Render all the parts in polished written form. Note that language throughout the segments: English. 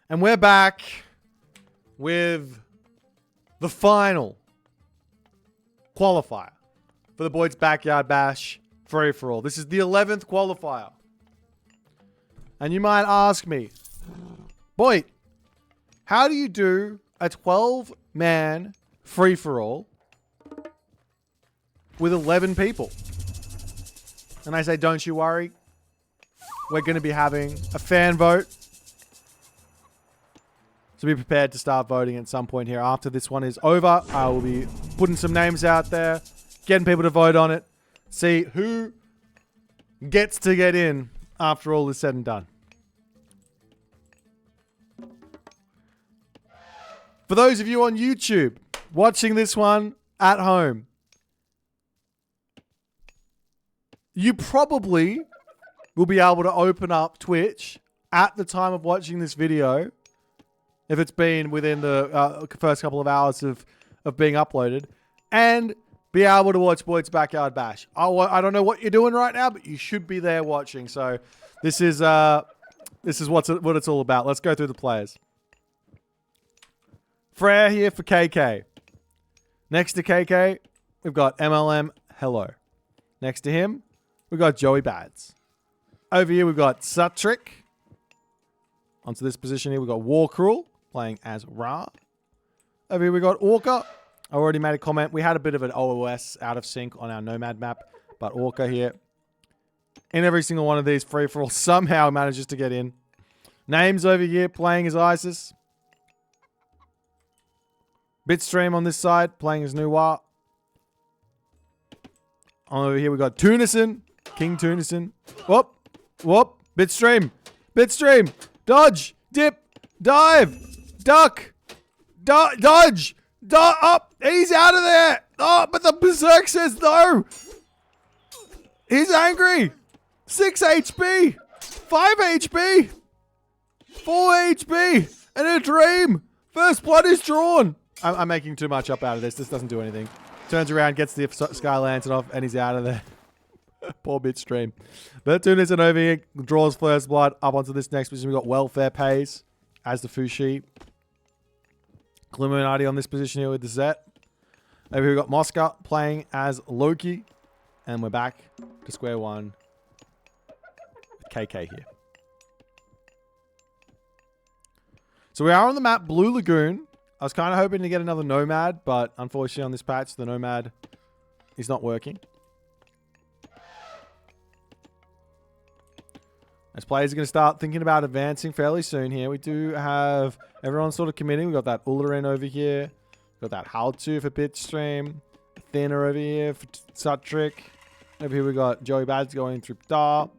And we're back with the final qualifier for the Boit's Backyard Bash free-for-all. This is the 11th qualifier. And you might ask me, Boit, how do you do a 12-man free-for-all with 11 people? And I say, don't you worry. We're going to be having a fan vote. So be prepared to start voting at some point here after this one is over. I will be putting some names out there, getting people to vote on it, see who gets to get in after all is said and done. For those of you on YouTube watching this one at home, you probably will be able to open up Twitch at the time of watching this video if it's been within the first couple of hours of being uploaded, and be able to watch Boit's Backyard Bash. I don't know what you're doing right now, but you should be there watching. So this is what it's all about. Let's go through the players. Freya here for KK. Next to KK, we've got MLM Hello. Next to him, we've got Joey Bads. Over here, we've got Sutrick. Onto this position here, we've got Warcruel playing as Ra. Over here, we've got Orca. I already made a comment. We had a bit of an OOS out of sync on our Nomad map, but Orca here. In every single one of these free-for-all somehow manages to get in. Names over here playing as Isis. Bitstream on this side playing as Noir. Over here, we got Tunison. King Tunison. Whoop. Whoop. Bitstream. Bitstream. Dodge. Dip. Dive. Duck. Dodge. Up. He's out of there. Oh, but the Berserk says no. He's angry. 6 HP. 5 HP. 4 HP. And a dream. First blood is drawn. I'm making too much up out of this. This doesn't do anything. Turns around, gets the Sky Lantern off, and he's out of there. Poor Bitstream. But Tunison over here draws first blood. Up onto this next position, we've got Welfare Pays as the Fushi. Glimminati on this position here with the Zet. Over here we've got Mosca playing as Loki. And we're back to square one with KK here. So we are on the map Blue Lagoon. I was kind of hoping to get another Nomad, but unfortunately on this patch, the Nomad is not working. As players are going to start thinking about advancing fairly soon here. We do have everyone sort of committing. We've got that Ullerin over here. We've got that Haltu for Bitstream. Thinner over here for Sutrick. Over here we got Joey Bads going through Dar.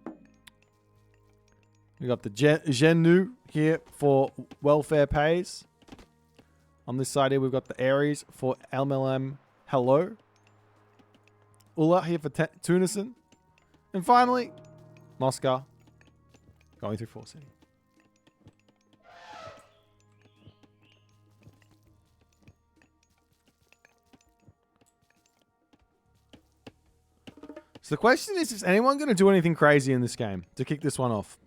We got the Genu here for Welfare Pays. On this side here, we've got the Ares for MLM Hello. Ulla here for Tunison. And finally, Mosca going through 4 City. So the question is anyone going to do anything crazy in this game to kick this one off?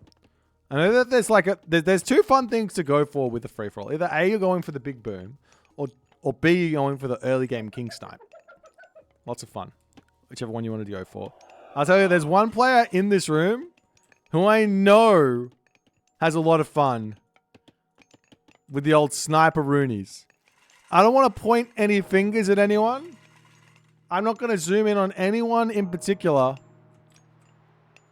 I know that there's there's two fun things to go for with the free-for-all. Either A, you're going for the big boom, or B, you're going for the early game King Snipe. Lots of fun. Whichever one you want to go for. I'll tell you, there's one player in this room who I know has a lot of fun with the old sniper roonies. I don't want to point any fingers at anyone. I'm not going to zoom in on anyone in particular.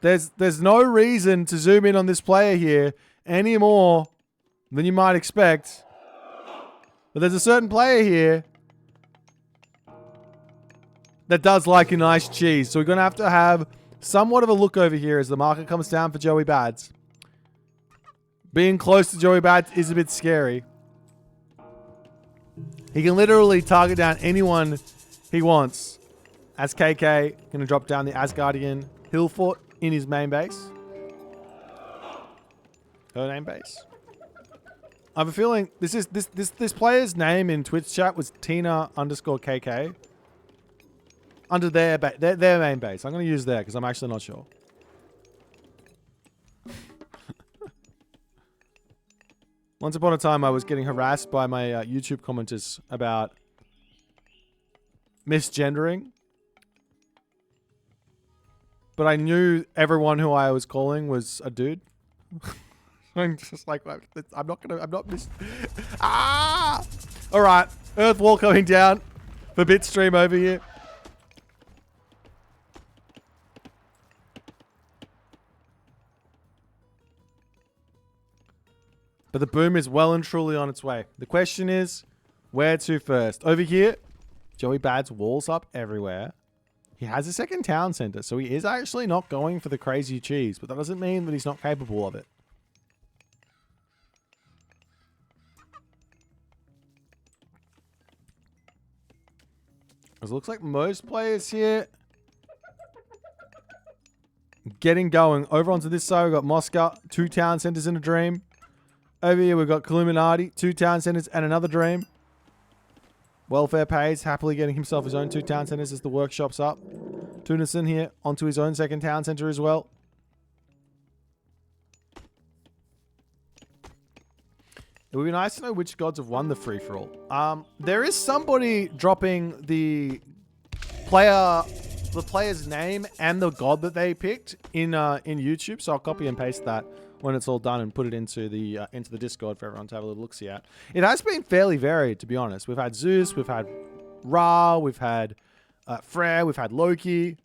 There's no reason to zoom in on this player here any more than you might expect. But there's a certain player here that does like a nice cheese. So we're going to have somewhat of a look over here as the market comes down for Joey Bads. Being close to Joey Bads is a bit scary. He can literally target down anyone he wants. As KK going to drop down the Asgardian Hill Fort in his main base. Her name base. I have a feeling this player's name in Twitch chat was Tina_KK. Under their main base. I'm going to use there because I'm actually not sure. Once upon a time, I was getting harassed by my YouTube commenters about misgendering. But I knew everyone who I was calling was a dude. I'm just like, I'm not Ah! Alright, Earth wall coming down for Bitstream over here. But the boom is well and truly on its way. The question is, where to first? Over here, Joey Bad's walls up everywhere. He has a second town center, so he is actually not going for the crazy cheese, but that doesn't mean that he's not capable of it. It looks like most players here getting going. Over onto this side, we've got Moscow, 2 town centers and a dream. Over here, we've got Illuminati, 2 town centers and another dream. Welfare pays, happily getting himself his own 2 town centers as the workshop's up. Tunison here, onto his own second town center as well. It would be nice to know which gods have won the free-for-all. There is somebody dropping the player's name and the god that they picked in YouTube, so I'll copy and paste that when it's all done and put it into the Discord for everyone to have a little look-see at. It has been fairly varied, to be honest. We've had Zeus, we've had Ra, we've had Freyr, we've had Loki,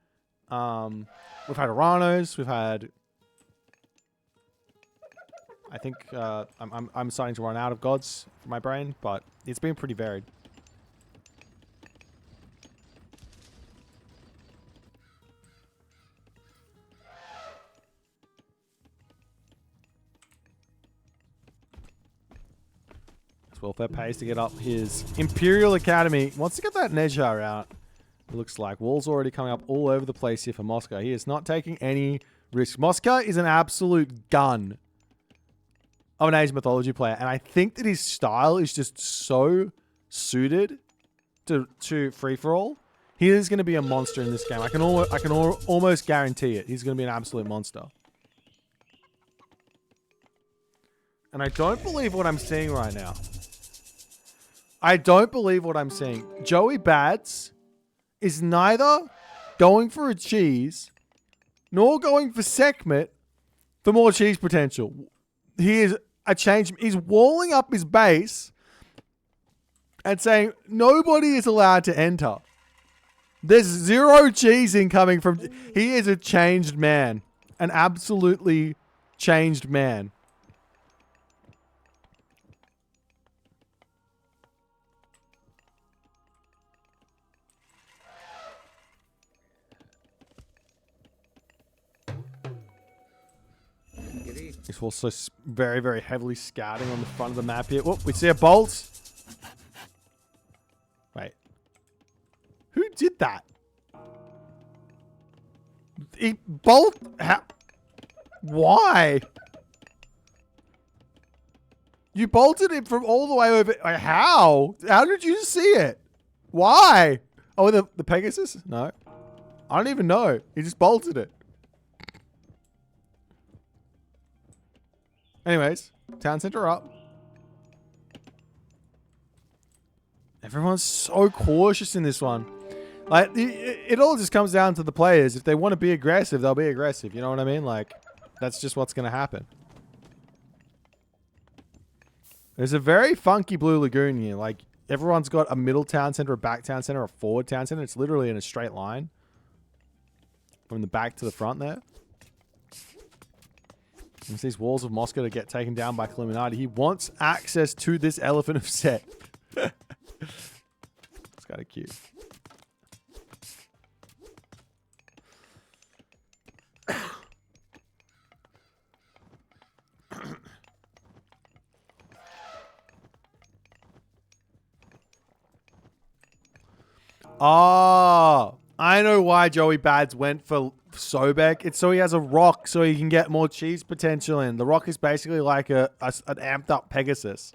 we've had Uranus, we've had... I think I'm starting to run out of gods for my brain, but it's been pretty varied. Welfare pays to get up his Imperial Academy. Wants to get that Nejar out. It looks like walls already coming up all over the place here for Moscow. He is not taking any risks. Moscow is an absolute gun of an Age Mythology player, and I think that his style is just so suited to free for all. He is going to be a monster in this game. I can almost guarantee it. He's going to be an absolute monster. And I don't believe what I'm seeing right now. I don't believe what I'm seeing. Joey Bads is neither going for a cheese nor going for Sekhmet for more cheese potential. He is a change. He's walling up his base and saying nobody is allowed to enter. There's 0 cheese incoming from... He is a changed man. An absolutely changed man. He's also very, very heavily scouting on the front of the map here. Oh, we see a bolt. Wait. Who did that? He bolt? How? Why? You bolted it from all the way over. How? How did you see it? Why? Oh, the Pegasus? No. I don't even know. He just bolted it. Anyways, town center up. Everyone's so cautious in this one. Like, it all just comes down to the players. If they want to be aggressive, they'll be aggressive. You know what I mean? Like, that's just what's going to happen. There's a very funky Blue Lagoon here. Like, everyone's got a middle town center, a back town center, a forward town center. It's literally in a straight line. From the back to the front there. There's these walls of Moscow to get taken down by Illuminati. He wants access to this elephant of Set. It's kind of cute. Oh, I know why Joey Bads went for Sobek. It's so he has a rock so he can get more cheese potential in. The rock is basically like an amped up Pegasus.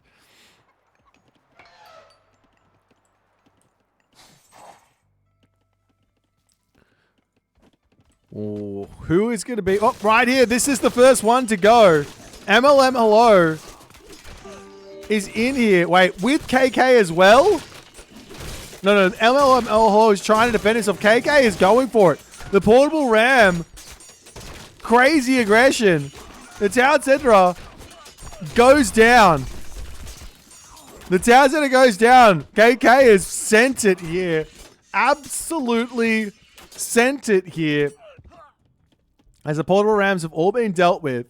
Oh, who is going to be... Oh, right here. This is the first one to go. MLM, hello. is in here. Wait, with KK as well? No. MLML is trying to defend himself. KK is going for it. The portable ram. Crazy aggression. The town center goes down. The town center goes down. KK has sent it here. Absolutely sent it here. As the portable rams have all been dealt with,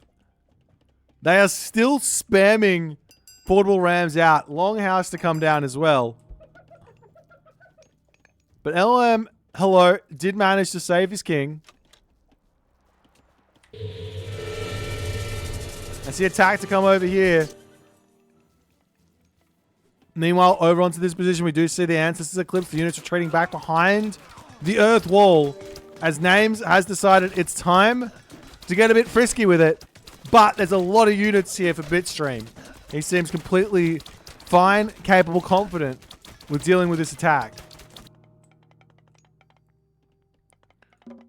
they are still spamming portable rams out. Longhouse to come down as well. But LM, hello, did manage to save his king. I see attack to come over here. Meanwhile, over onto this position, we do see the Ancestors Eclipse. The units retreating back behind the Earth Wall. As Names has decided it's time to get a bit frisky with it. But there's a lot of units here for Bitstream. He seems completely fine, capable, confident with dealing with this attack.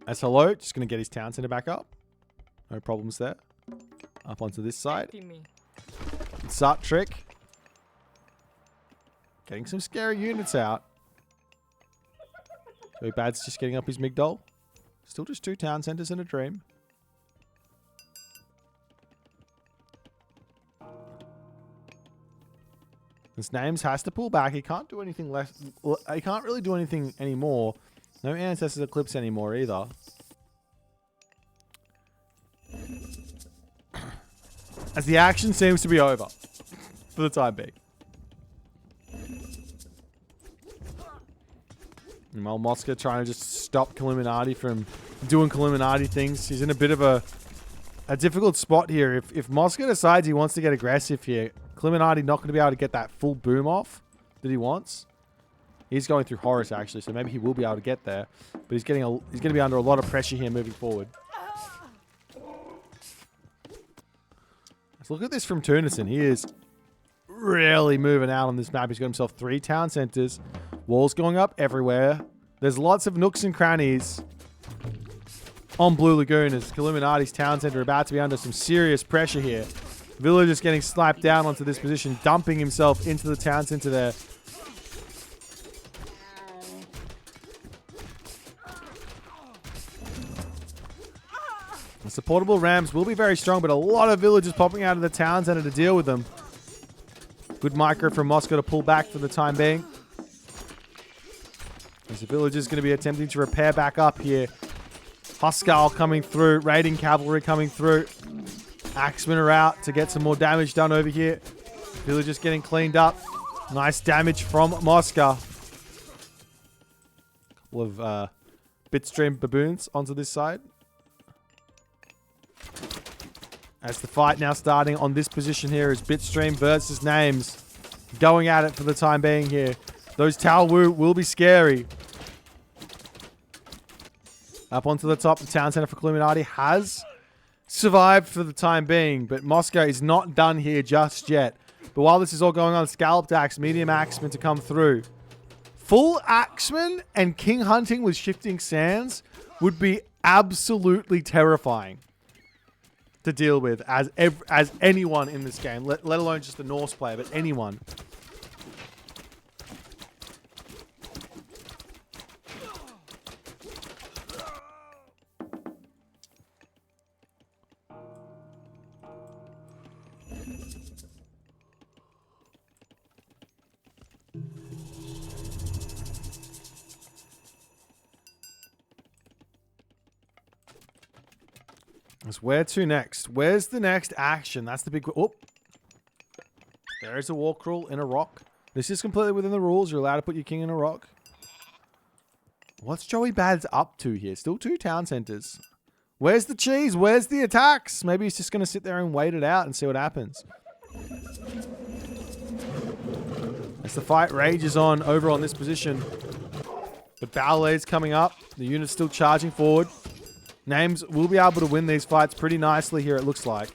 As hello, just going to get his town center back up. No problems there. Up onto this side. Sart trick. Getting some scary units out. So Bad's just getting up his Migdol. Still just 2 town centers and a dream. His Names has to pull back. He can't do anything less. He can't really do anything anymore. No Ancestors Eclipse anymore either. As the action seems to be over. For the time being. Meanwhile, Mosca trying to just stop Illuminati from doing Illuminati things. He's in a bit of a difficult spot here. If Mosca decides he wants to get aggressive here, Illuminati not going to be able to get that full boom off that he wants. He's going through Horus actually, so maybe he will be able to get there. But he's going to be under a lot of pressure here moving forward. Let's look at this from Tunison. He is really moving out on this map. He's got himself 3 town centers. Walls going up everywhere. There's lots of nooks and crannies on Blue Lagoon as Illuminati's town center about to be under some serious pressure here. Villagers getting sniped down onto this position, dumping himself into the town center there. The supportable rams will be very strong, but a lot of villagers popping out of the town center to deal with them. Good micro from Moscow to pull back for the time being. As the villagers going to be attempting to repair back up here. Huskarl coming through. Raiding cavalry coming through. Axemen are out to get some more damage done over here. Villagers getting cleaned up. Nice damage from Moscow. Couple of Bitstream baboons onto this side. As the fight now starting on this position here is Bitstream versus Names. Going at it for the time being here. Those Talwu will be scary. Up onto the top, the town center for Illuminati has survived for the time being, but Moscow is not done here just yet. But while this is all going on, Scalloped Axe, Medium Axemen to come through. Full Axemen and King Hunting with Shifting Sands would be absolutely terrifying to deal with as anyone in this game, let alone just the Norse player, but anyone. Where to next? Where's the next action? That's the big... Oh! There is a war crawl in a rock. This is completely within the rules. You're allowed to put your king in a rock. What's Joey Bad's up to here? Still 2 town centers. Where's the cheese? Where's the attacks? Maybe he's just going to sit there and wait it out and see what happens. As the fight rages on over on this position. But Ballet's coming up. The unit's still charging forward. Names will be able to win these fights pretty nicely here, it looks like.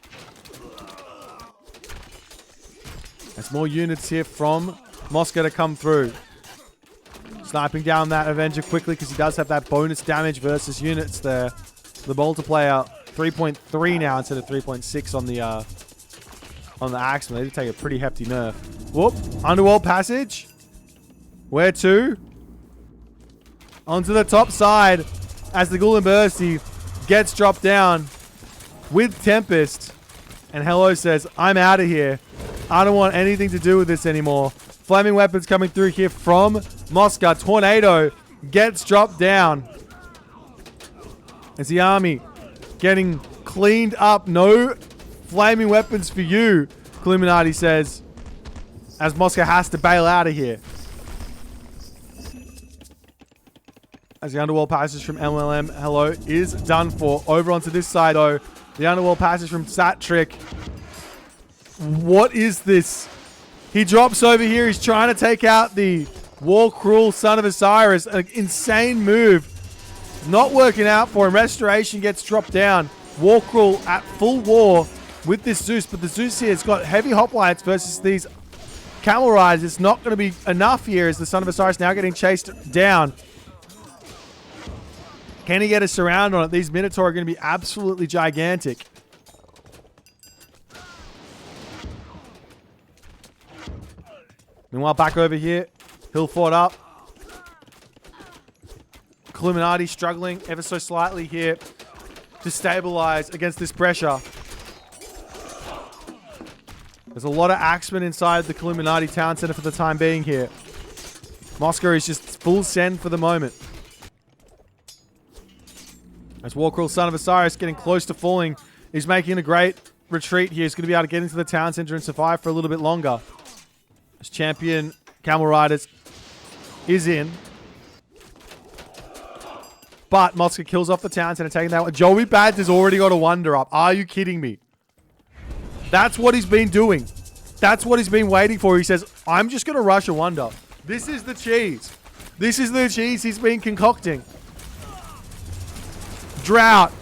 There's more units here from Moscow to come through. Sniping down that Avenger quickly because he does have that bonus damage versus units there. The multiplier 3.3 now instead of 3.6 on the Axeman. They did take a pretty hefty nerf. Whoop. Underworld passage. Where to? Onto the top side as the Ghoul and Bursty gets dropped down with Tempest. And Hello says, I'm out of here. I don't want anything to do with this anymore. Flaming weapons coming through here from Mosca. Tornado gets dropped down. As the army getting cleaned up. No flaming weapons for you, Illuminati says. As Mosca has to bail out of here. As the Underworld passage from MLM, Hello, is done for. Over onto this side, though. The Underworld passage from Satrick. What is this? He drops over here. He's trying to take out the War Cruel Son of Osiris. An insane move. Not working out for him. Restoration gets dropped down. War Cruel at full war with this Zeus. But the Zeus here has got heavy hoplites versus these Camel Riders. It's not going to be enough here as the Son of Osiris now getting chased down. Can he get a surround on it? These Minotaur are going to be absolutely gigantic. Meanwhile, back over here, Hill fought up. Illuminati struggling ever so slightly here to stabilize against this pressure. There's a lot of Axemen inside the Illuminati Town Center for the time being here. Moscow is just full send for the moment. As War Cruel Son of Osiris getting close to falling. He's making a great retreat here. He's going to be able to get into the town center and survive for a little bit longer. As Champion Camel Riders is in. But Mosca kills off the town center, taking that one. Joey Bads has already got a wonder up. Are you kidding me? That's what he's been doing. That's what he's been waiting for. He says, I'm just going to rush a wonder. This is the cheese. This is the cheese he's been concocting. Drought.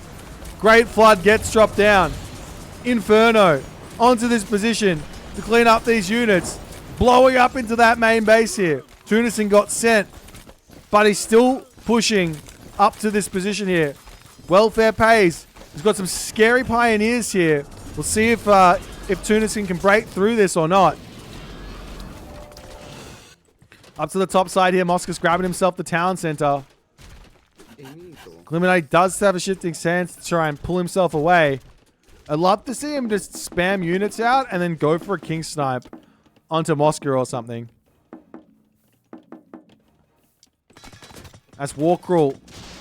Great Flood gets dropped down. Inferno onto this position to clean up these units. Blowing up into that main base here. Tunison got sent, but he's still pushing up to this position here. Welfare pays. He's got some scary pioneers here. We'll see if Tunison can break through this or not. Up to the top side here. Mosca's grabbing himself the town center. Illuminati does have a shifting stance to try and pull himself away. I'd love to see him just spam units out and then go for a king snipe onto Mosca or something. That's War Cruel.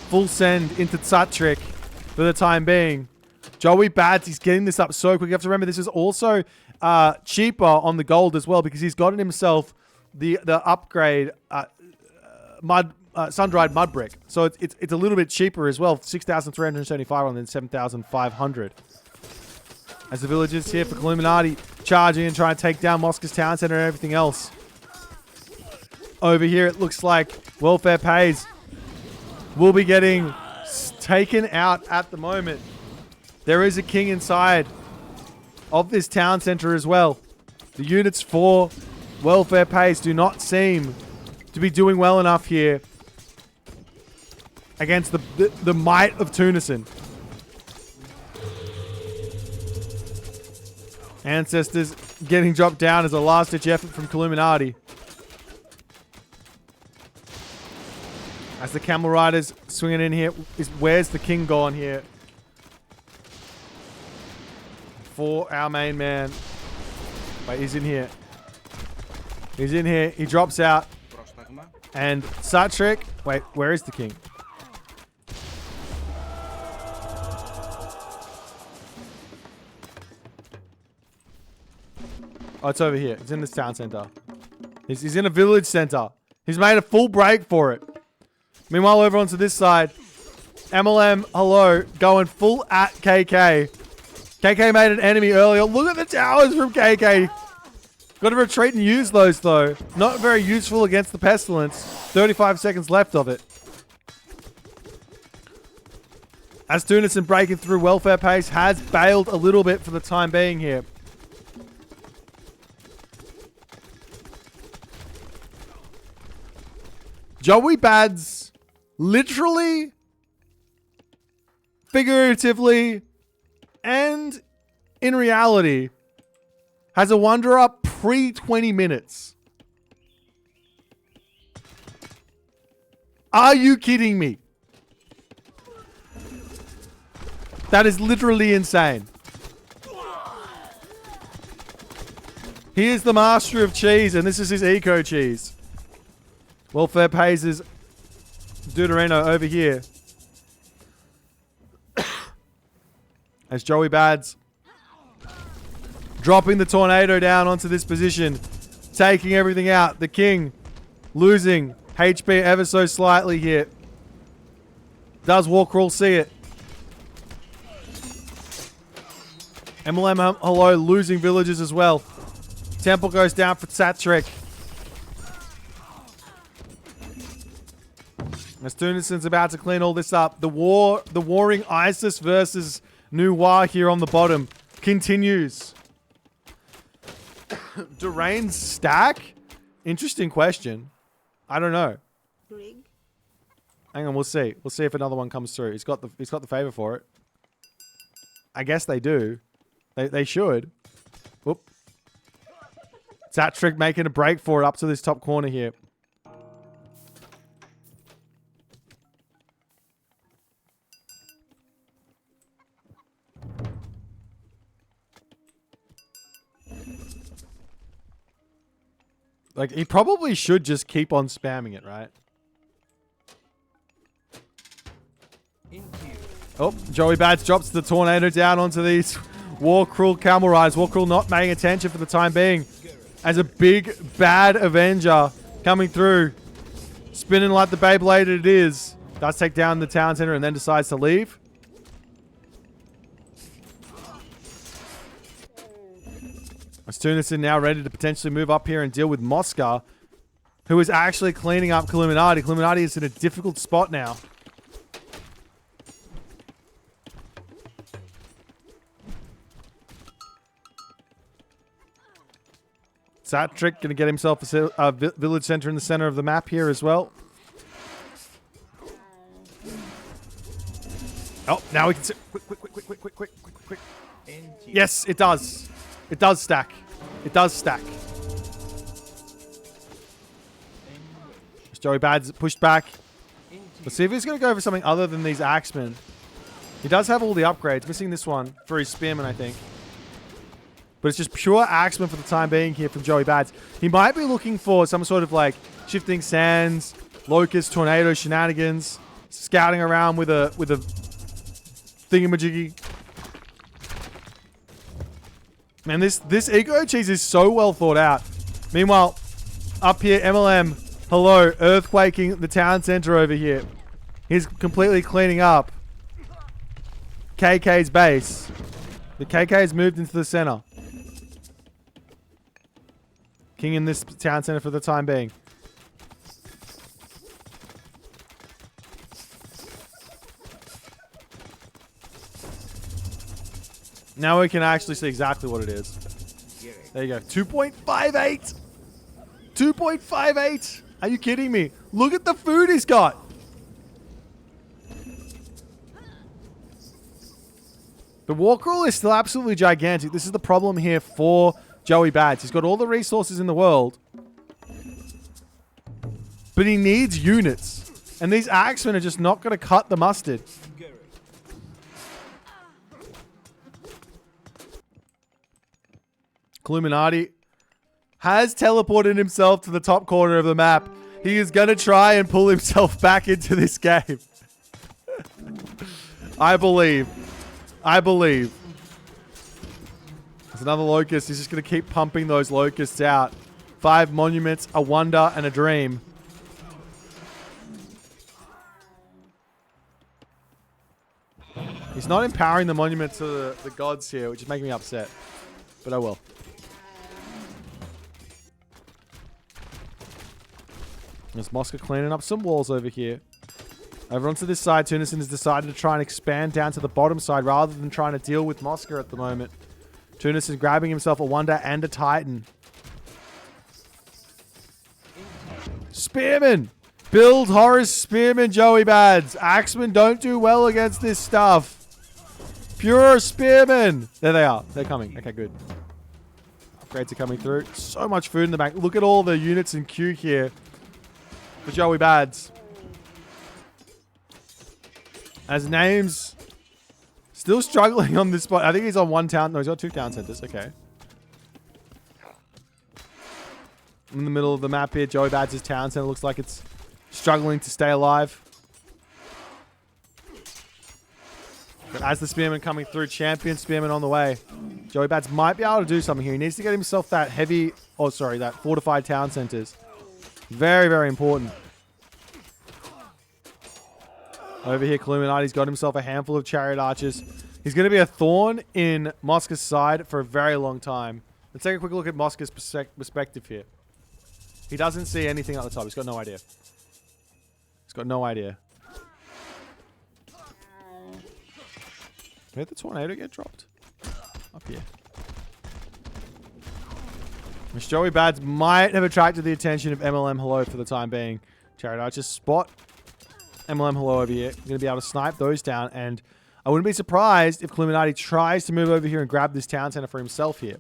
Full send into Tsatrick for the time being. Joey Bads, he's getting this up so quick. You have to remember this is also cheaper on the gold as well because he's gotten himself the upgrade sun-dried mud brick. So it's a little bit cheaper as well. 6,375 on then 7,500. As the villagers here for Illuminati charging and trying to take down Mosca's town center and everything else. Over here, it looks like Welfare Pays will be getting taken out at the moment. There is a king inside of this town center as well. The units for Welfare Pays do not seem to be doing well enough here against the might of Tunison. Ancestors getting dropped down as a last-ditch effort from Illuminati. As the Camel Riders swinging in here, where's the king gone here? For our main man. Wait, he's in here. He's in here. He drops out. And Satrick. Wait, where is the king? Oh, it's over here. It's in this town center. He's in a village center. He's made a full break for it. Meanwhile, over onto this side, MLM, hello, going full at KK. KK made an enemy earlier. Look at the towers from KK. Got to retreat and use those, though. Not very useful against the Pestilence. 35 seconds left of it. As Tunison breaking through, Welfare Pace has bailed a little bit for the time being here. Joey Bads, literally, figuratively, and in reality, Has a wonder up pre-20 minutes. Are you kidding me? That is literally insane. He is the master of cheese, and this is his eco cheese. Welfare pays his Deuterino over here. As Joey Bads dropping the tornado down onto this position, taking everything out. The king losing HP ever so slightly here. Does Warcrawl see it? MLM Hello losing villages as well. Temple goes down for Satrick. As Tunison's about to clean all this up, the warring ISIS versus Noir here on the bottom continues. Durain's stack? Interesting question. I don't know. Hang on, we'll see. We'll see if another one comes through. He's got the favor for it. I guess they do. They should. Whoop. Satrick making a break for it up to this top corner here. Like, he probably should just keep on spamming it, right? Oh, Joey Bats drops the tornado down onto these Warcrawl camel riders. Warcrawl not paying attention for the time being. As a big, bad Avenger coming through. Spinning like the Beyblade it is. Does take down the town center and then decides to leave. Tunison now ready to potentially move up here and deal with Mosca, who is actually cleaning up Illuminati. Illuminati is in a difficult spot now. Satrick going to get himself a village center in the center of the map here as well. Oh, now we can see. Quick. Yes, it does. It does stack. It does stack. Joey Bad's pushed back. Let's see if he's going to go for something other than these axemen. He does have all the upgrades. Missing this one for his spearman, I think. But it's just pure axemen for the time being here from Joey Bads. He might be looking for some sort of like shifting sands, locust, tornado shenanigans, scouting around with a thingamajiggy. Man, this eco cheese is so well thought out. Meanwhile, up here, MLM, hello, earthquaking the town center over here. He's completely cleaning up KK's base. The KK has moved into the center. King in this town center for the time being. Now we can actually see exactly what it is. There you go. 2.58. 2.58. Are you kidding me? Look at the food he's got. The war crawl is still absolutely gigantic. This is the problem here for Joey Bads. He's got all the resources in the world, but he needs units. And these axemen are just not going to cut the mustard. Illuminati has teleported himself to the top corner of the map. He is going to try and pull himself back into this game. I believe. There's another locust. He's just going to keep pumping those locusts out. 5 monuments, a wonder, and a dream. He's not empowering the monument to the gods here, which is making me upset. But I will. There's Mosca cleaning up some walls over here. Over onto this side, Tunison has decided to try and expand down to the bottom side rather than trying to deal with Mosca at the moment. Tunison grabbing himself a Wonder and a Titan. Spearman! Build Horus Spearman, Joey Bads. Axemen don't do well against this stuff. Pure Spearman! There they are. They're coming. Okay, good. Upgrades are coming through. So much food in the bank. Look at all the units in queue here for Joey Bads. As Names still struggling on this spot. I think he's on one town. No, he's got 2 town centers. Okay. In the middle of the map here, Joey Bads' town center looks like it's struggling to stay alive. But as the Spearman coming through, Champion Spearman on the way. Joey Bads might be able to do something here. He needs to get himself that heavy, that fortified town centers. Very, very important. Over here, Illuminati's got himself a handful of Chariot Archers. He's going to be a thorn in Mosca's side for a very long time. Let's take a quick look at Mosca's perspective here. He doesn't see anything at the top. He's got no idea. He's got no idea. Where'd the tornado get dropped? Up here. Which Joey Bads might have attracted the attention of MLM Hello for the time being. Chariot Archers spot MLM Hello over here. Going to be able to snipe those down. And I wouldn't be surprised if Illuminati tries to move over here and grab this town center for himself here.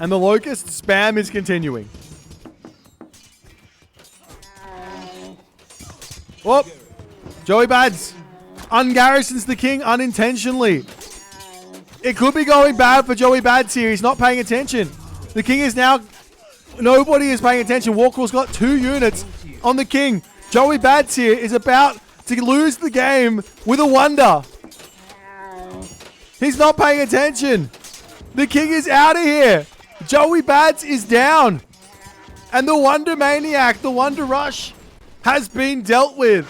And the Locust spam is continuing. Whoop! Joey Bads ungarrisons the king unintentionally. It could be going bad for Joey Bads here. He's not paying attention. The king is now... Nobody is paying attention. Walker's got 2 units on the king. Joey Bads here is about to lose the game with a wonder. He's not paying attention. The king is out of here. Joey Bads is down. And the Wonder Maniac, the Wonder Rush, has been dealt with.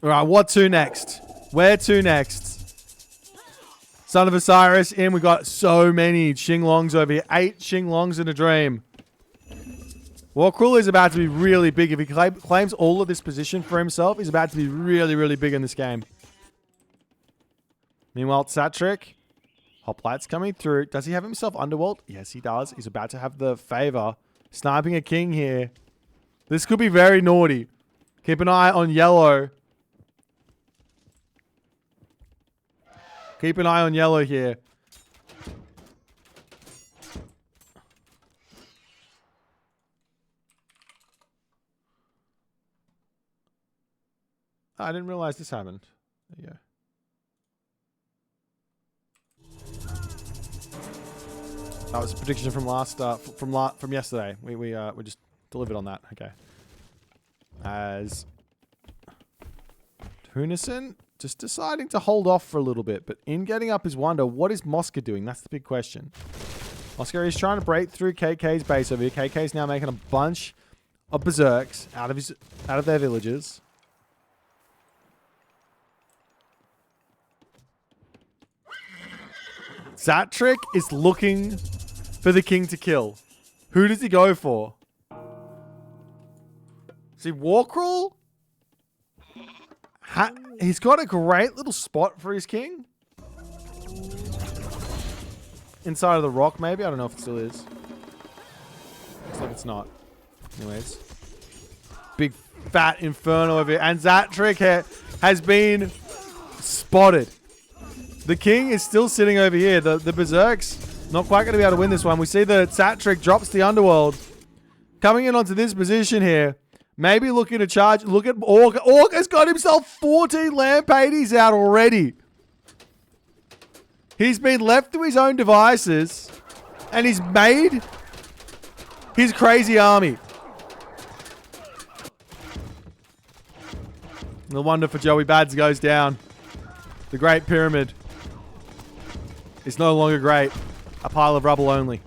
All right, what to next? Where to next? Son of Osiris in. We got so many Xinglongs over here. 8 Xinglongs in a dream. Warcruel is about to be really big. If he claims all of this position for himself, he's about to be really, really big in this game. Meanwhile, Satric. Hoplites coming through. Does he have himself Underworld? Yes, he does. He's about to have the favor. Sniping a king here. This could be very naughty. Keep an eye on yellow. Keep an eye on yellow here. I didn't realize this happened. There you go. That was a prediction from from yesterday. We just delivered on that. Okay. As Tunison just deciding to hold off for a little bit, but in getting up his wonder, what is Mosca doing? That's the big question. Mosca is trying to break through KK's base over here. KK's now making a bunch of berserks out of their villages. Zatric is looking for the king to kill. Who does he go for? See, Warcrawl? He's got a great little spot for his king. Inside of the rock, maybe? I don't know if it still is. Looks like it's not. Anyways. Big fat inferno over here. And Zatric has been spotted. The king is still sitting over here. The Berserk's not quite going to be able to win this one. We see that Satric drops the Underworld. Coming in onto this position here. Maybe looking to charge. Look at Orc. Orc has got himself 14 Lampades out already. He's been left to his own devices. And he's made his crazy army. The wonder for Joey Bads goes down. The Great Pyramid is no longer great. A pile of rubble only.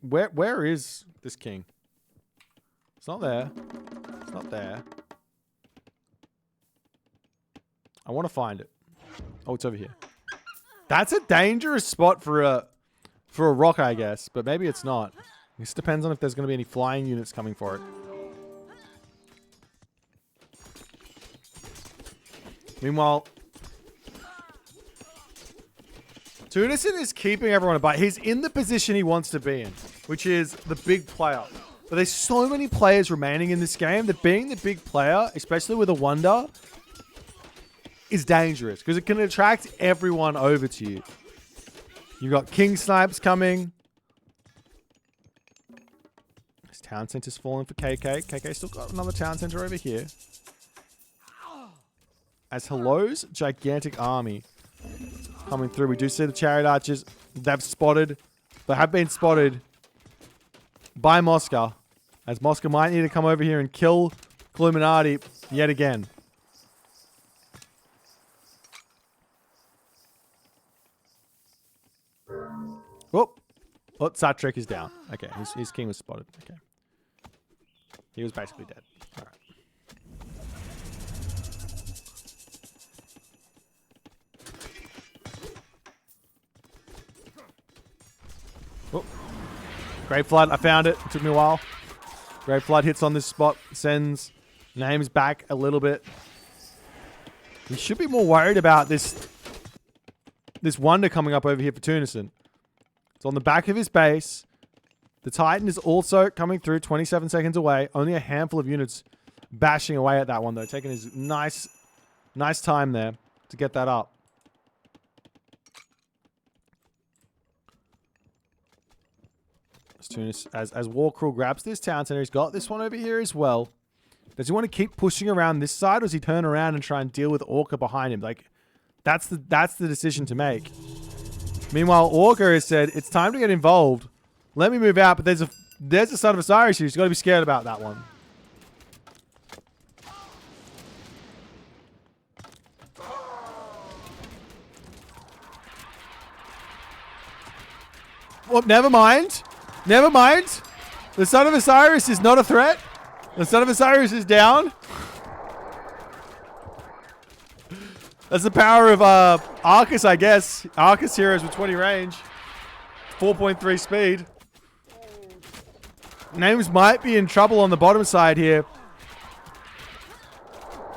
Where is this king? It's not there. It's not there. I want to find it. Oh, it's over here. That's a dangerous spot for a rock, I guess, but maybe it's not. This depends on if there's going to be any flying units coming for it. Meanwhile, Tunison is keeping everyone at bay. He's in the position he wants to be in, which is the big player. But there's so many players remaining in this game that being the big player, especially with a wonder, is dangerous because it can attract everyone over to you. You've got King Snipes coming. This town center's falling for KK. KK still got another town center over here. As Hello's gigantic army coming through. We do see the chariot archers. They've have been spotted by Mosca. As Mosca might need to come over here and kill Illuminati yet again. Whoop. Oh, Satrek is down. Okay, his king was spotted. Okay. He was basically dead. All right. Oh. Great Flood. I found it. It took me a while. Great Flood hits on this spot. Sends names back a little bit. We should be more worried about this wonder coming up over here for Tunison. It's on the back of his base. The Titan is also coming through 27 seconds away. Only a handful of units bashing away at that one, though. Taking his nice time there to get that up. As Warcrawl grabs this town center, he's got this one over here as well. Does he want to keep pushing around this side, or does he turn around and try and deal with Orca behind him? Like, that's the decision to make. Meanwhile, Orca has said, it's time to get involved. Let me move out, but there's a Son of Osiris here. He's got to be scared about that one. Well, never mind. Never mind. The Son of Osiris is not a threat. The Son of Osiris is down. That's the power of Arcus, I guess. Arcus heroes with 20 range. 4.3 speed. Names might be in trouble on the bottom side here.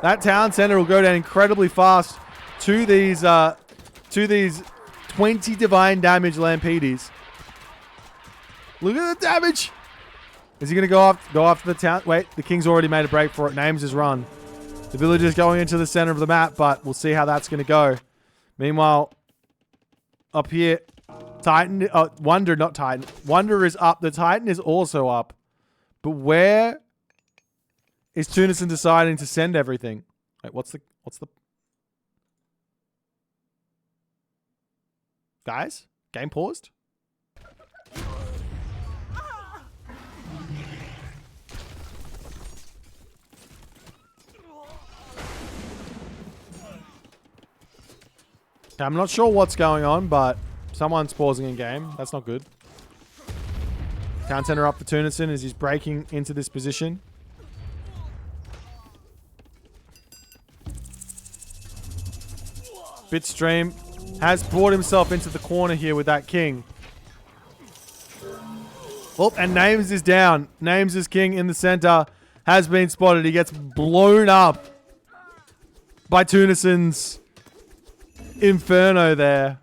That town center will go down incredibly fast to these 20 divine damage Lampedes. Look at the damage. Is he going to go after the town? Wait, the king's already made a break for it. Names his run. The village is going into the center of the map, but we'll see how that's going to go. Meanwhile, up here, Titan, Wonder, not Titan. Wonder is up. The Titan is also up. But where is Tunison deciding to send everything? Wait, what's the... Guys? Game paused? I'm not sure what's going on, but someone's pausing in game. That's not good. Town center up for Tunison as he's breaking into this position. Bitstream has brought himself into the corner here with that king. Oh, and Names is down. Names is king in the center. Has been spotted. He gets blown up by Tunison's Inferno there.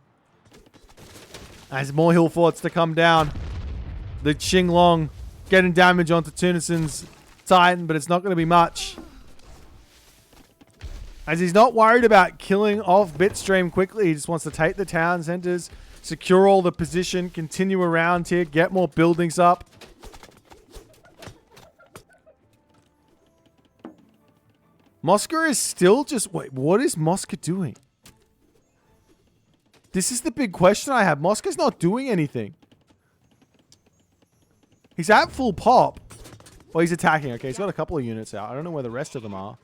As more hill forts to come down. The Qinglong getting damage onto Tunison's Titan, but it's not going to be much. As he's not worried about killing off Bitstream quickly. He just wants to take the town centers, secure all the position, continue around here, get more buildings up. Mosca is still just... Wait, what is Mosca doing? This is the big question I have. Mosca's not doing anything. He's at full pop. Well, he's attacking. Okay, he's got a couple of units out. I don't know where the rest of them are.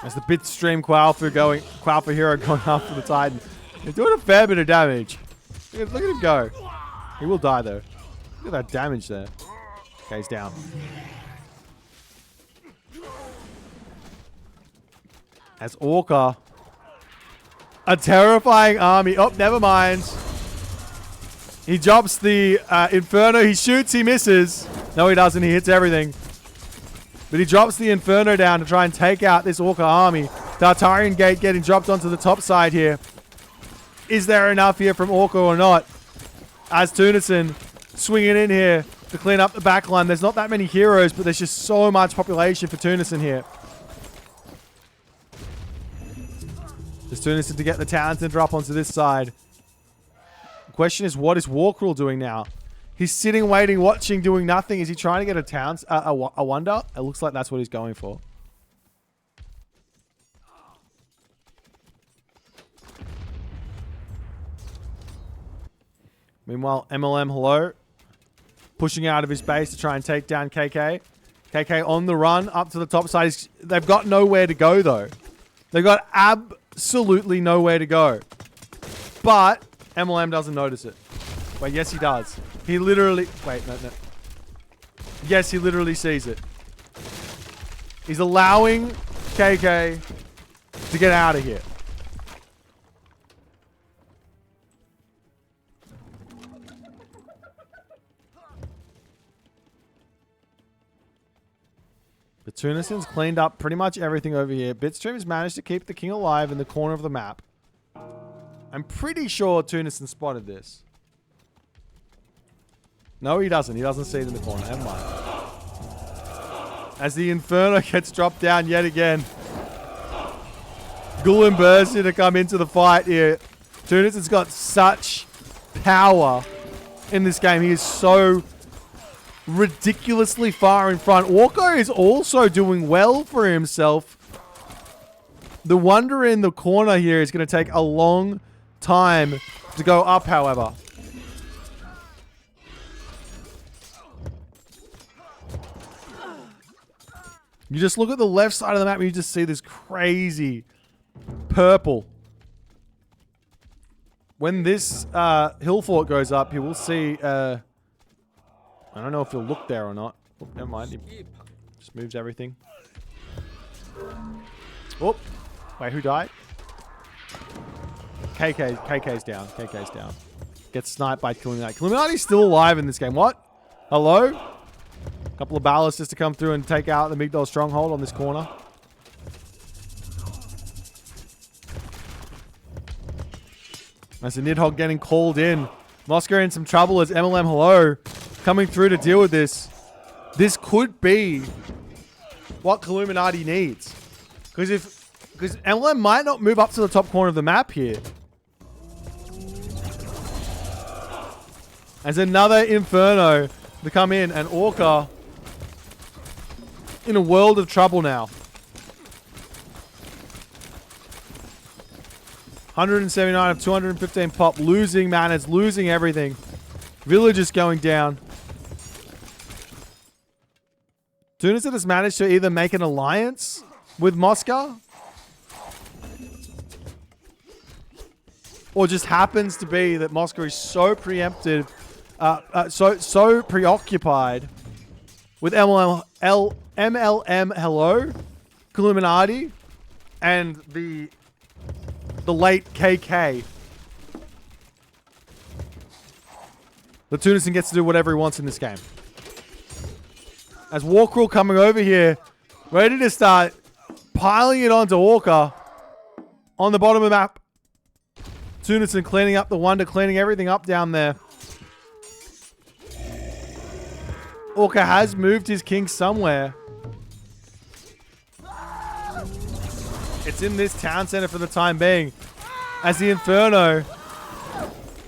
As the Bitstream Qualfa hero going after the Titan. He's doing a fair bit of damage. Look at him go. He will die though. Look at that damage there. Okay, he's down. As Orca A terrifying army. Oh, never mind. He drops the Inferno. He shoots, he misses. No, he doesn't. He hits everything. But he drops the Inferno down to try and take out this Orca army. Tartarian Gate getting dropped onto the top side here. Is there enough here from Orca or not? As Tunison swinging in here to clean up the backline. There's not that many heroes, but there's just so much population for Tunison here. Just Tunison to get the Townsend drop onto this side. The question is, what is Warcrawl doing now? He's sitting, waiting, watching, doing nothing. Is he trying to get a wonder? It looks like that's what he's going for. Meanwhile, MLM, hello. Pushing out of his base to try and take down KK. KK on the run up to the top side. They've got nowhere to go, though. They've got absolutely nowhere to go. But MLM doesn't notice it. Wait, yes, he does. He literally... Wait, no. Yes, he literally sees it. He's allowing KK to get out of here. But Tunison's cleaned up pretty much everything over here. Bitstream's managed to keep the king alive in the corner of the map. I'm pretty sure Tunison spotted this. No, he doesn't. He doesn't see it in the corner. Never mind. As the Inferno gets dropped down yet again. Ghoul and Burst to come into the fight here. Tunison's got such power in this game. He is so ridiculously far in front. Orko is also doing well for himself. The wonder in the corner here is going to take a long time to go up, however. You just look at the left side of the map and you just see this crazy purple. When this hill fort goes up, you will see... I don't know if he'll look there or not. Oh, never mind. He just moves everything. Oh. Wait, who died? KK's down. KK's down. Gets sniped by Killuminati. Killuminati's still alive in this game. What? Hello? Couple of ballasts just to come through and take out the Migdol stronghold on this corner. That's a Nidhogg getting called in. Moscow in some trouble as MLM hello coming through to deal with this. This could be what Killuminati needs. Because MLM might not move up to the top corner of the map here. As another Inferno to come in, and Orca in a world of trouble now. 179 of 215 pop, losing manners, losing everything. Village is going down. Tunison has managed to either make an alliance with Moscow, or just happens to be that Moscow is so preempted, so preoccupied with MLM hello, Killuminati, and the late KK. The Tunison gets to do whatever he wants in this game. As Warcrawl coming over here, ready to start piling it onto Orca on the bottom of the map. Tunison cleaning up the wonder, cleaning everything up down there. Orca has moved his king somewhere. It's in this town center for the time being. As the Inferno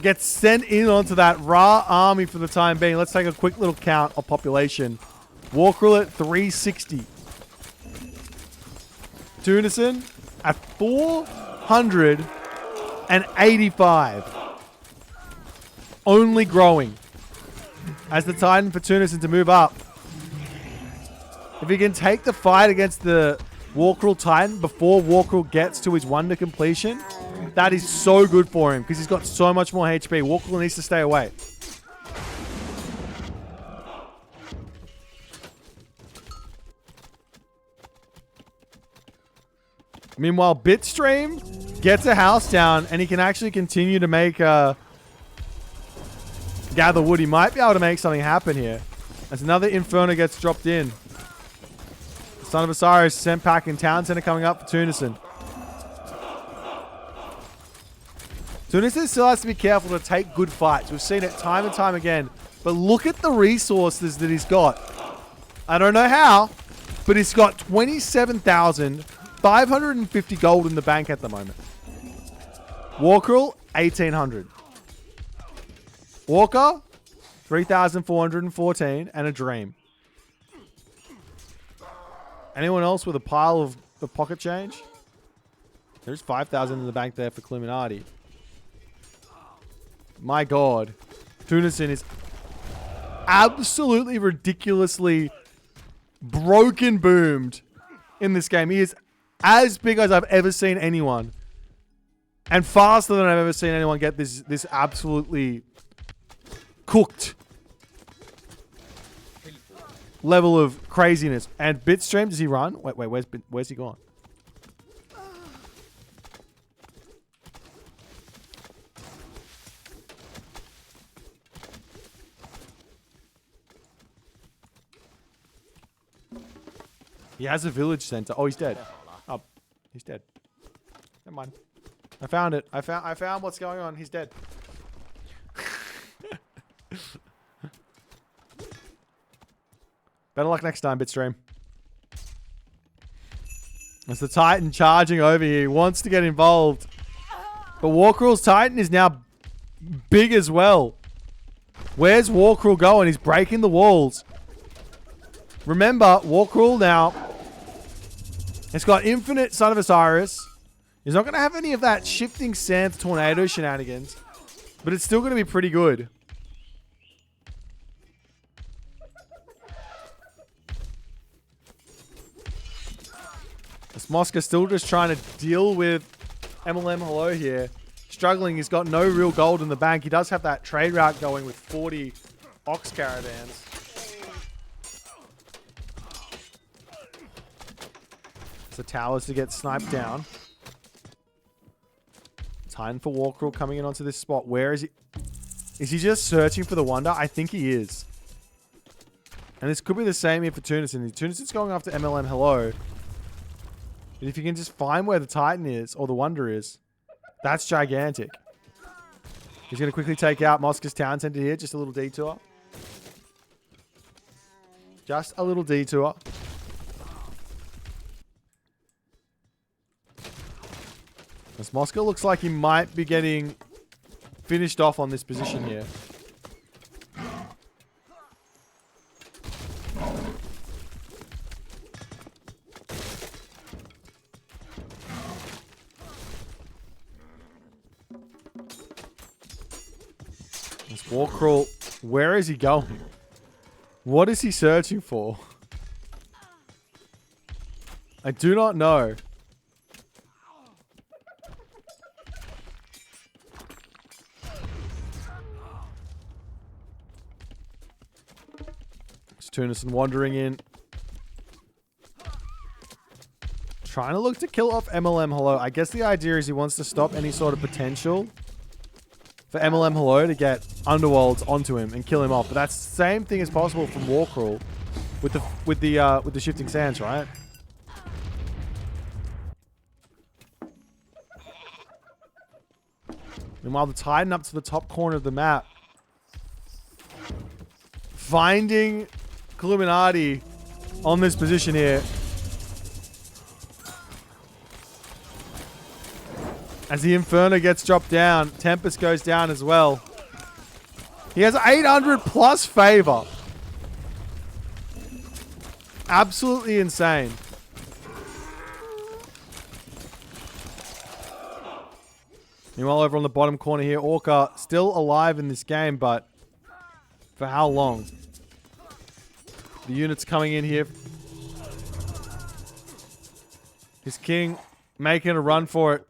gets sent in onto that Ra army for the time being. Let's take a quick little count of population. Warcrawl at 360. Tunison at 485. Only growing. As the Titan for Tunison to move up. If he can take the fight against the Warcrawl Titan before Warcrawl gets to his wonder completion, that is so good for him because he's got so much more HP. Warcrawl needs to stay away. Meanwhile, Bitstream gets a house down, and he can actually continue to make gather wood. He might be able to make something happen here. As another Inferno gets dropped in. Son of Osiris sent back in Town Center coming up for Tunison. Tunison still has to be careful to take good fights. We've seen it time and time again. But look at the resources that he's got. I don't know how, but he's got 27,550 gold in the bank at the moment. Walker, 1,800. Walker, 3,414 and a dream. Anyone else with a pile of pocket change? There's 5,000 in the bank there for Illuminati. My God. Tunison is absolutely ridiculously broken boomed in this game. He is as big as I've ever seen anyone. And faster than I've ever seen anyone get this absolutely cooked level of craziness. And Bitstream, does he run? Wait, where's he gone? He has a village center. Oh, he's dead. Oh, he's dead. Never mind. I found it. I found what's going on. He's dead. Better luck next time, Bitstream. It's the Titan charging over here. He wants to get involved. But Warcrawl's Titan is now big as well. Where's Warcrawl going? He's breaking the walls. Remember, Warcrawl now, it's got infinite Son of Osiris. He's not going to have any of that shifting sands tornado shenanigans. But it's still going to be pretty good. Moska's still just trying to deal with MLM Hello here. Struggling. He's got no real gold in the bank. He does have that trade route going with 40 ox caravans. So towers to get sniped down. Time for Warcrawl coming in onto this spot. Where is he? Is he just searching for the wonder? I think he is. And this could be the same here for Tunison. Tunison's going after MLM Hello. But if you can just find where the Titan is, or the Wonder is, that's gigantic. He's going to quickly take out Moska's Town Center here. Just a little detour. Just a little detour. As Moska looks like he might be getting finished off on this position here. Warcrawl, where is he going? What is he searching for? I do not know. It's Tunison wandering in. Trying to look to kill off MLM Hello. I guess the idea is he wants to stop any sort of potential for MLM Hello to get Underworlds onto him and kill him off. But that's the same thing as possible from Warcrawl with the shifting sands, right? Meanwhile, the Titan up to the top corner of the map, finding Illuminati on this position here. As the Inferno gets dropped down, Tempest goes down as well. He has 800 plus favor. Absolutely insane. Meanwhile, over on the bottom corner here, Orca still alive in this game, but for how long? The units coming in here. His king making a run for it.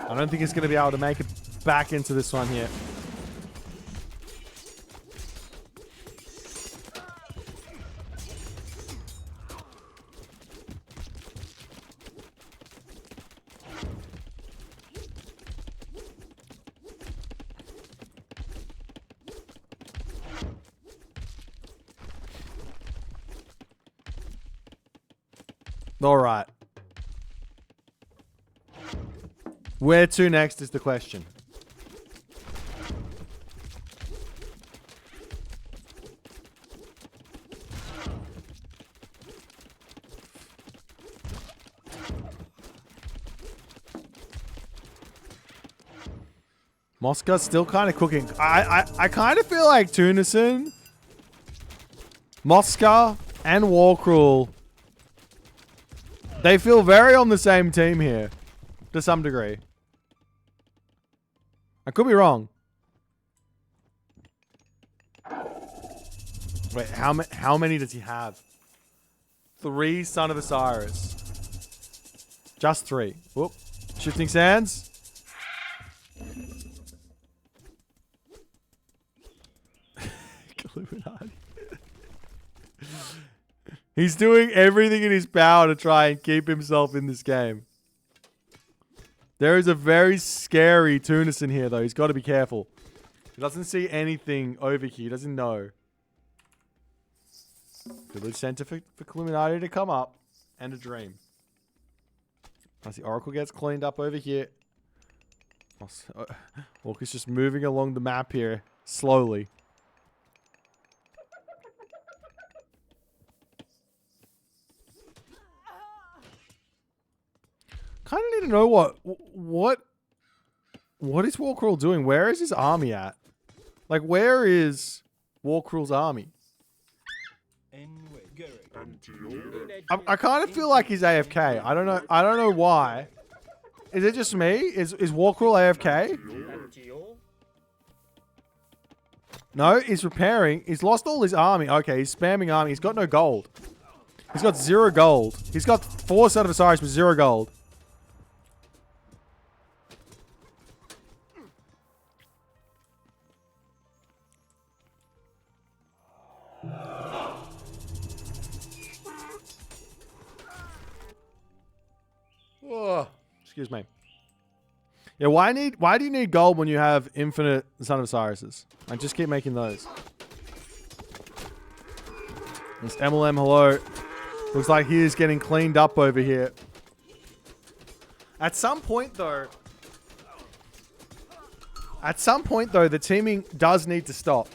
I don't think he's going to be able to make it back into this one here. All right. Where to next is the question. Mosca's still kind of cooking. I kind of feel like Tunison, Mosca, and Warcruel, they feel very on the same team here, to some degree. I could be wrong. Wait, how many does he have? 3 Son of Osiris. Just 3. Whoop. Shifting Sands. Illuminati. He's doing everything in his power to try and keep himself in this game. There is a very scary Tunison here, though. He's got to be careful. He doesn't see anything over here. He doesn't know. Village center for Illuminati to come up. And a dream. As the Oracle gets cleaned up over here. Walker's just moving along the map here. Slowly. Kind of need to know what is Warcruel doing? Where is his army at? Like, where is Warcruel's army? I kind of feel like he's AFK. I don't know why. Is it just me? Is Warcruel AFK? No, he's repairing. He's lost all his army. Okay, he's spamming army. He's got no gold. He's got 0 gold. He's got 4 Son of Osiris with 0 gold. Oh, excuse me. Yeah, why do you need gold when you have infinite Son of Osirises? I just keep making those. This MLM, hello. Looks like he is getting cleaned up over here. At some point, though, the teaming does need to stop.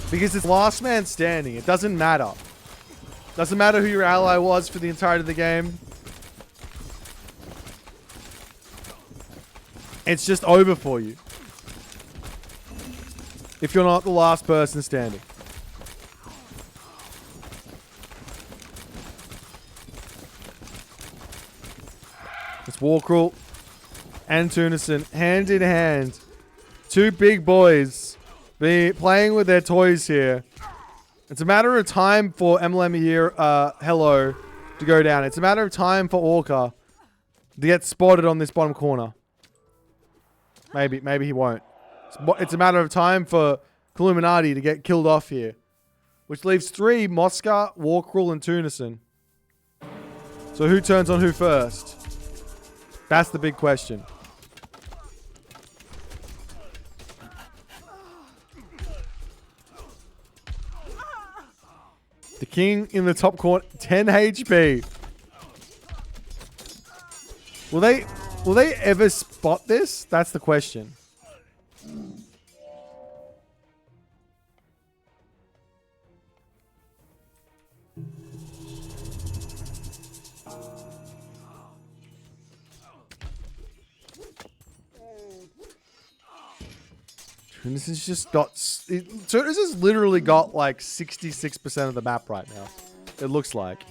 Because it's last man standing. It doesn't matter. Doesn't matter who your ally was for the entirety of the game. It's just over for you. If you're not the last person standing. It's Warcruel and Tunison hand in hand. 2 big boys. Playing with their toys here. It's a matter of time for MLM here, hello, to go down. It's a matter of time for Orca to get spotted on this bottom corner. Maybe he won't. It's a matter of time for Illuminati to get killed off here. Which leaves 3, Mosca, Warcruel, and Tunison. So who turns on who first? That's the big question. The king in the top corner, 10 HP. Will they ever spot this? That's the question. This has just got... This has literally got like 66% of the map right now. It looks like.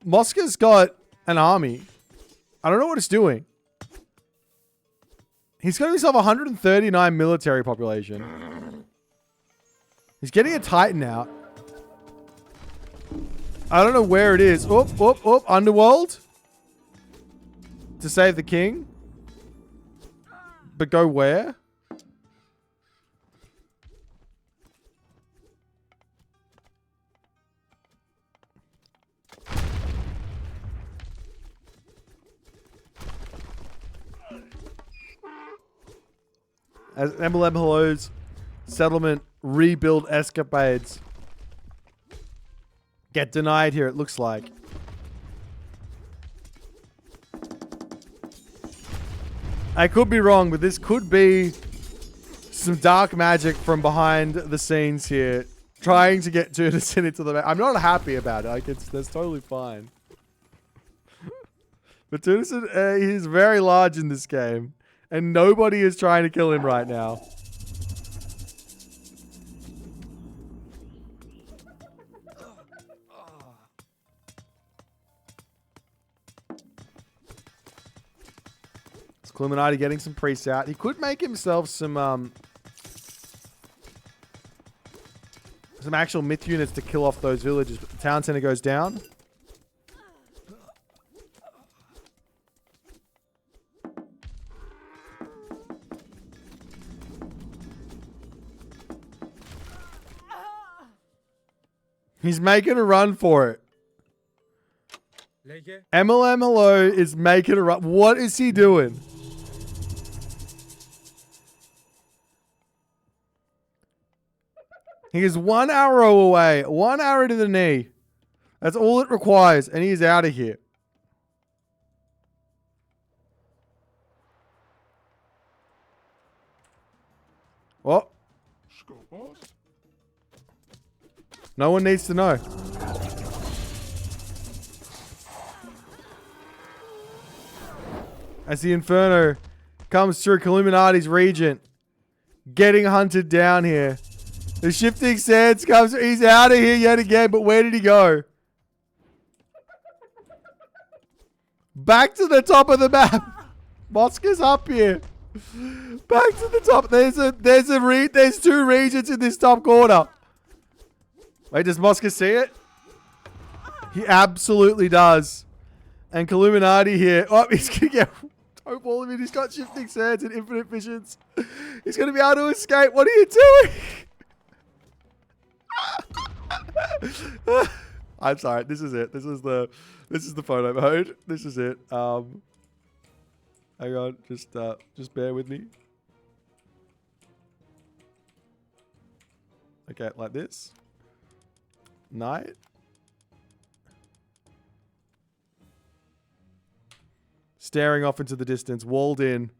Mosca's got an army. I don't know what it's doing. He's got himself 139 military population. He's getting a Titan out. I don't know where it is. Underworld. To save the king. But go where? As MLM Hello's settlement rebuild escapades get denied here, it looks like. I could be wrong, but this could be some dark magic from behind the scenes here, trying to get Tunison into the... I'm not happy about it. Like, that's totally fine. But Tunison, he's very large in this game, and nobody is trying to kill him right now. Illuminati getting some priests out. He could make himself some actual myth units to kill off those villages. But the town center goes down. He's making a run for it. MLM Hello is making a run. What is he doing? He is 1 arrow away. 1 arrow to the knee. That's all it requires. And he's out of here. What? No one needs to know. As the Inferno comes through, Illuminati's Regent getting hunted down here. The Shifting Sands comes. He's out of here yet again, but where did he go? Back to the top of the map. Mosca's up here. Back to the top. There's 2 regions in this top corner. Wait, does Mosca see it? He absolutely does. And Illuminati here. Oh, he's gonna get dope all of it. He's got Shifting Sands and infinite visions. He's gonna be able to escape. What are you doing? I'm sorry. This is it. This is the photo mode. This is it. Hang on. Just bear with me. Okay, like this. Night. Staring off into the distance, walled in.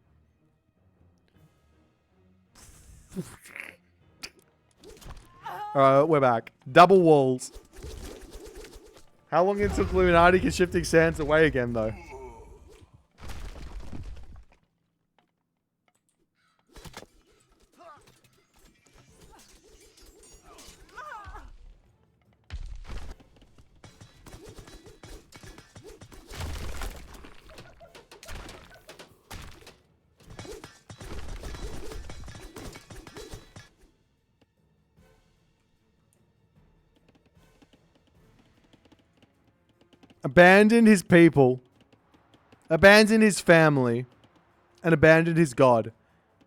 Alright, we're back. Double walls. How long until Illuminati can Shifting Sands away again, though? Abandoned his people, abandoned his family, and abandoned his god.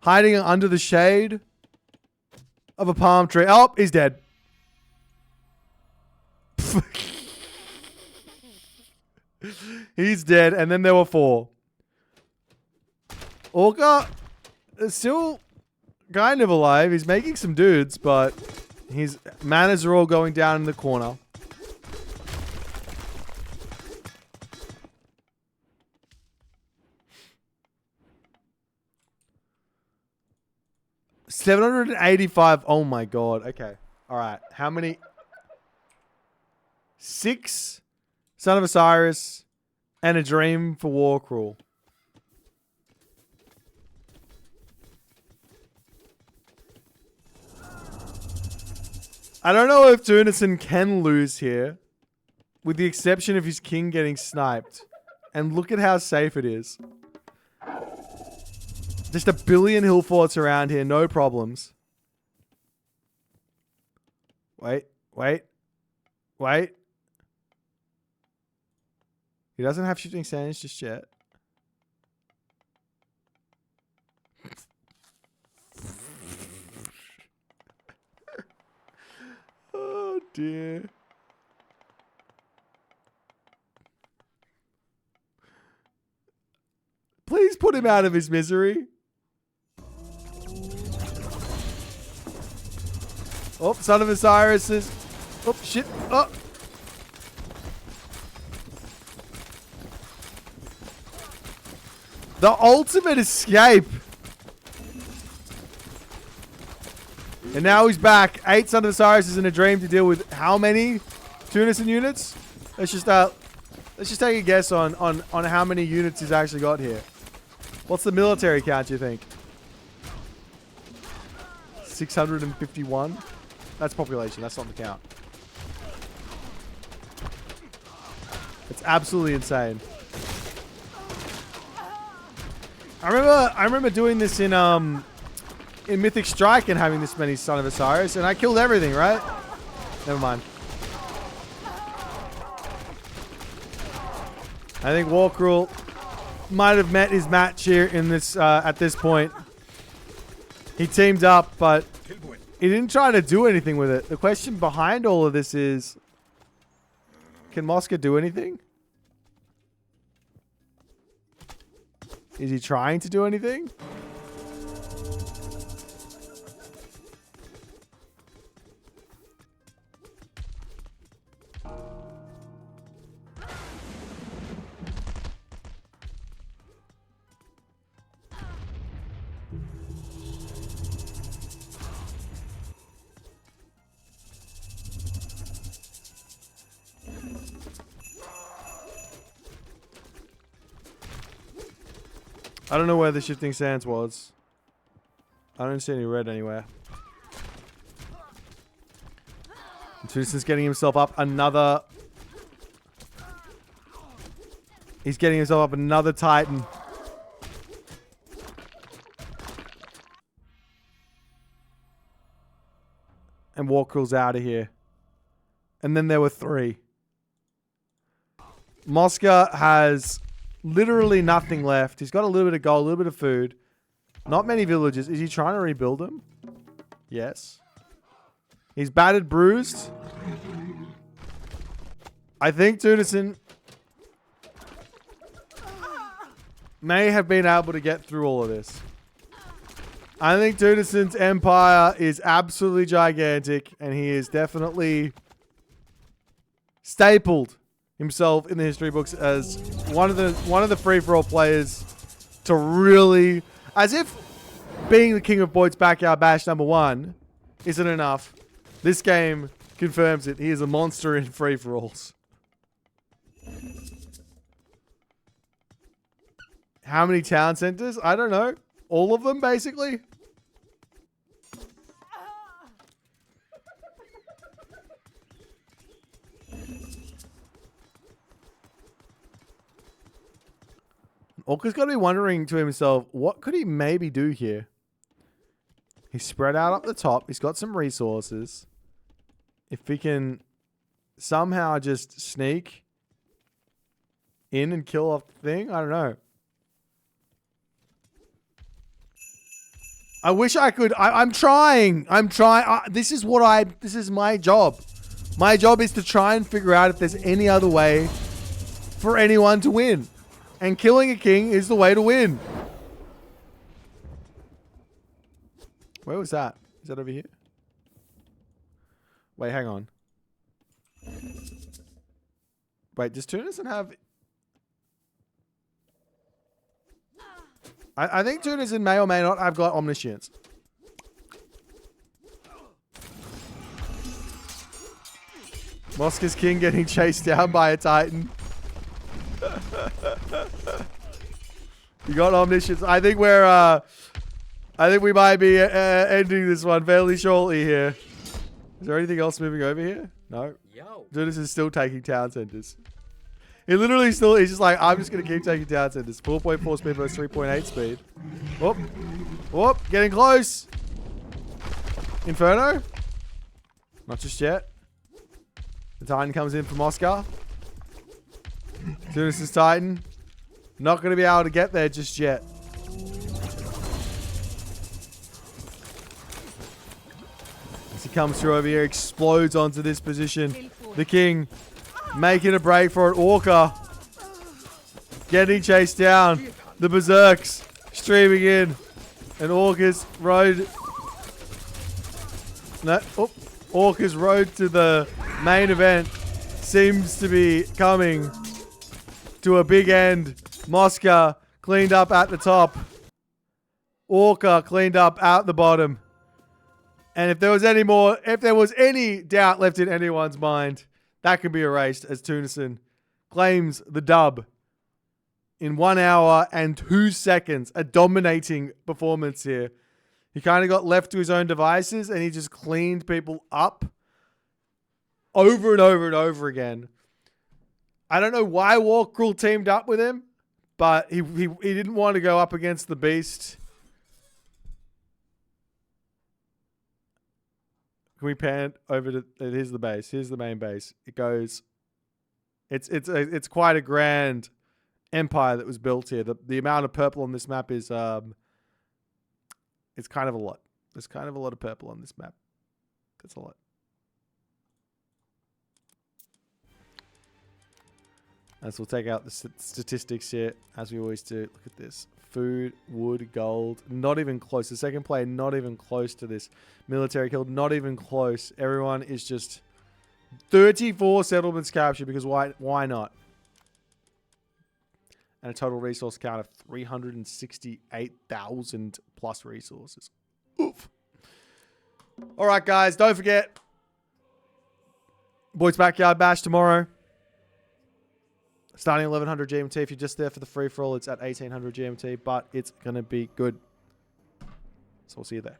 Hiding under the shade of a palm tree. Oh, he's dead. He's dead, and then there were 4. Orca is still kind of alive. He's making some dudes, but his manners are all going down in the corner. $785. Oh my god. Okay. All right. How many? 6 Son of Osiris and a Dream for Warcrawl. I don't know if Tunison can lose here, with the exception of his king getting sniped. And look at how safe it is. Just a billion hill forts around here, no problems. Wait. He doesn't have Shifting Sands just yet. Oh dear. Please put him out of his misery. Oh, Son of Osiris is... Oh, shit. Oh. The ultimate escape. And now he's back. 8 Son of Osiris is in a dream to deal with how many Tunison units? Let's just take a guess on how many units he's actually got here. What's the military count, you think? 651? That's population. That's not the count. It's absolutely insane. I remember doing this in Mythic Strike and having this many Son of Osiris, and I killed everything, right? Never mind. I think Warcruel might have met his match here in this at this point. He teamed up, but he didn't try to do anything with it. The question behind all of this is, can Mosca do anything? Is he trying to do anything? I don't know where the shifting sands was. I don't see any red anywhere. Tunison's getting himself up another... He's getting himself up another Titan. And Warcruel's out of here. And then there were 3. Mosca has... literally nothing left. He's got a little bit of gold, a little bit of food. Not many villages. Is he trying to rebuild them? Yes. He's battered, bruised. I think Tunison may have been able to get through all of this. I think Tunison's empire is absolutely gigantic, and he is definitely stapled himself in the history books as one of the free-for-all players to really, as if being the king of Boit's backyard bash #1 isn't enough. This game confirms it. He is a monster in free-for-alls. How many town centers? I don't know. All of them, basically. Orca's got to be wondering to himself, what could he maybe do here? He's spread out up the top. He's got some resources. If he can somehow just sneak in and kill off the thing, I don't know. I wish I could. I'm trying. This is my job. My job is to try and figure out if there's any other way for anyone to win. And killing a king is the way to win. Where was that? Is that over here? Wait, hang on. Wait, does Tunison have... I think Tunison may or may not have got omniscience. Mosca's king getting chased down by a Titan. You got omniscience. I think we might be ending this one fairly shortly here. Is there anything else moving over here? No. Tunison is still taking town centers. He literally still, he's just like, I'm just going to keep taking town centers. 4.4 speed versus 3.8 speed. Whoop. Whoop. Getting close. Inferno. Not just yet. The Titan comes in from Oscar. Tunison's Titan. Not going to be able to get there just yet. As he comes through over here, explodes onto this position. The king making a break for it. Orca getting chased down. The Berserks streaming in. And Orca's road No. Oh, Orca's road to the main event seems to be coming to a big end. Mosca cleaned up at the top. Orca cleaned up at the bottom. And if there was any doubt left in anyone's mind, that can be erased as Tunison claims the dub in 1 hour and 2 seconds. A dominating performance here. He kind of got left to his own devices and he just cleaned people up over and over and over again. I don't know why Warcruel teamed up with him, but he didn't want to go up against the beast. Can we pan over to... Here's the base. Here's the main base. It goes... It's quite a grand empire that was built here. The amount of purple on this map is... It's kind of a lot. There's kind of a lot of purple on this map. That's a lot. As we'll take out the statistics here, as we always do. Look at this. Food, wood, gold. Not even close. The second player, not even close to this. Military killed, not even close. Everyone is just 34 settlements captured because why not? And a total resource count of 368,000 plus resources. Oof. All right, guys. Don't forget. Boit's Backyard Bash tomorrow. Starting 1100 GMT. If you're just there for the free-for-all, it's at 1800 GMT. But it's going to be good. So we'll see you there.